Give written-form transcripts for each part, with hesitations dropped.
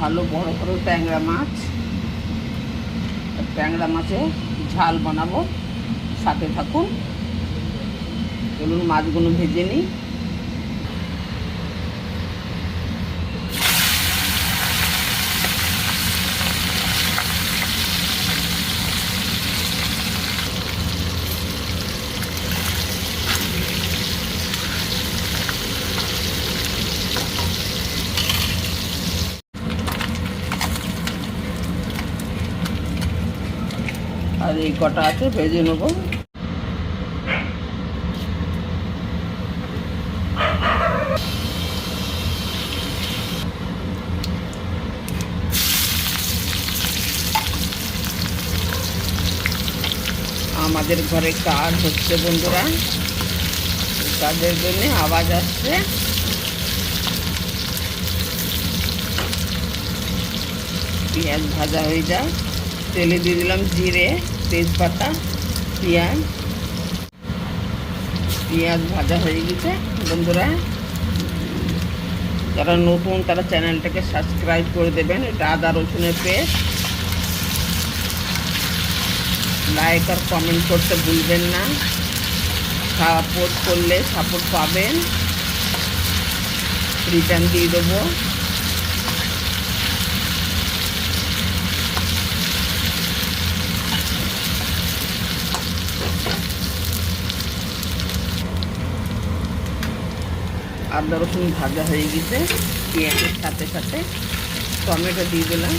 ভালো বড় বড় ট্যাংরা মাছ, ট্যাংরা মাছে ঝাল বানাবো। সাথে থাকুন। চলুন মাছগুলো ভেজে নিই। আর এই কটা আছে ভেজে নেব। আমাদের ঘরে কাজ হচ্ছে বন্ধুরা, কাজের জন্য আওয়াজ আসছে। পেঁয়াজ ভাজা হয়ে যায়, তেলে দিয়ে দিলাম জিরে, তেজপাতা, পেঁয়াজ ভাজা হয়ে গেছে বন্ধুরা। যারা নতুন তারা চ্যানেলটাকে সাবস্ক্রাইব করে দেবেন। এটা আদা রসুনের পেস্ট। লাইক আর কমেন্ট করতে ভুলবেন না। সাপোর্ট করলে সাপোর্ট পাবেন, রিটার্ন দিয়ে দেবো। আদা রসুন ভাজা হয়ে গেছে, পেঁয়াজের সাথে সাথে টমেটো দিয়ে দিলাম,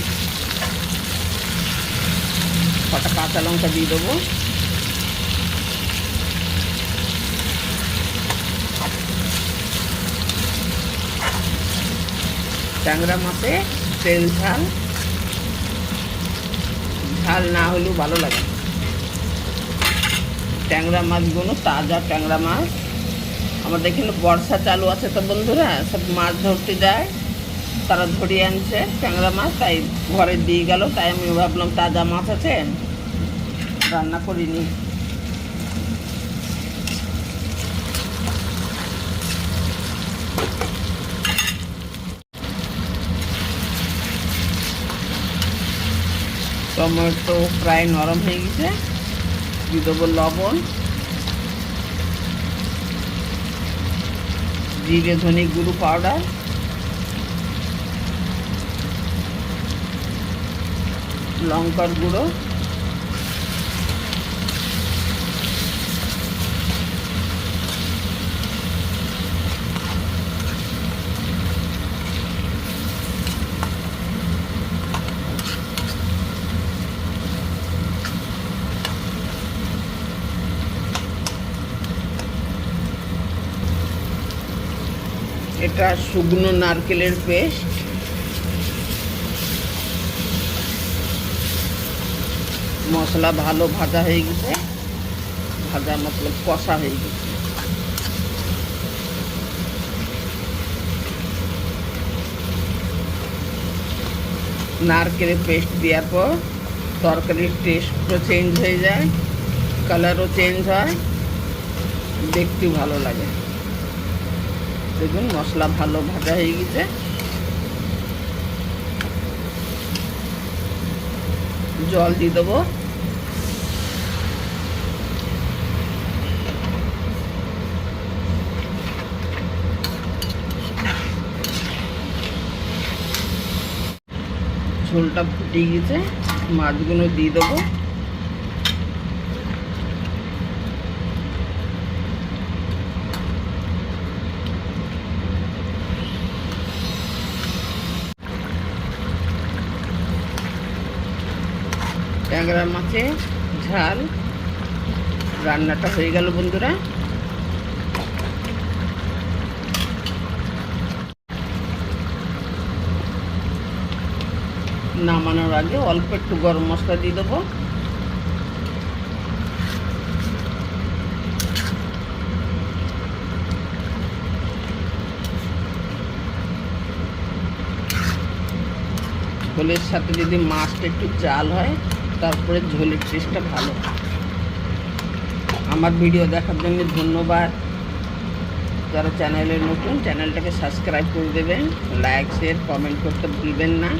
কটা কাঁচা লঙ্কা দিয়ে দেবো। ট্যাংরা মাছে তেল ঝাল, ঝাল না হলেও ভালো লাগে। ট্যাংরা মাছগুলো তাজা ট্যাংরা মাছ। আমাদের এখানে বর্ষা চালু আছে তো বন্ধুরা, সব মাছ ধরতে যায়, তারা ধরিয়ে আনছে ট্যাংরা মাছ, তাই ঘরে দিয়ে গেল। তাই আমি ভাবলাম তাজা মাছ আছে, রান্না করিনি। টমেটো প্রায় নরম হয়ে গেছে, দিয়ে দেবো লবণ, জিরে ধনে গুঁড়ো পাউডার, লঙ্কার গুঁড়ো, এটা শুকনো নারকেলের পেস্ট। মশলা ভালো ভাজা হয়ে গেছে, ভাজা মতলব কষা হয়ে গেছে। নারকেলের পেস্ট দেওয়ার পর তরকারির টেস্টও চেঞ্জ হয়ে যায়, কালারও চেঞ্জ হয়, দেখতেও ভালো লাগে। দেখুন মশলা ভালো ভাজা হয়ে গেছে। জল দিয়ে দেবো। ঝোলটা ফুটে গেছে, মাছগুলো দিয়ে দেবো। ট্যাংরা মাছে ঝাল রান্নাটা হয়ে গেল বন্ধুরা। নামানোর আগে অল্প একটু গরম মশলা দিয়ে দেবো। ঝোলের সাথে যদি মাছটা একটু জাল হয়, তারপরে ঝোলের টেস্টটা ভালো। আমার ভিডিও দেখার জন্য ধন্যবাদ। যারা চ্যানেলে নতুন চ্যানেলটাকে সাবস্ক্রাইব করে দেবেন, লাইক শেয়ার কমেন্ট করতে ভুলবেন না।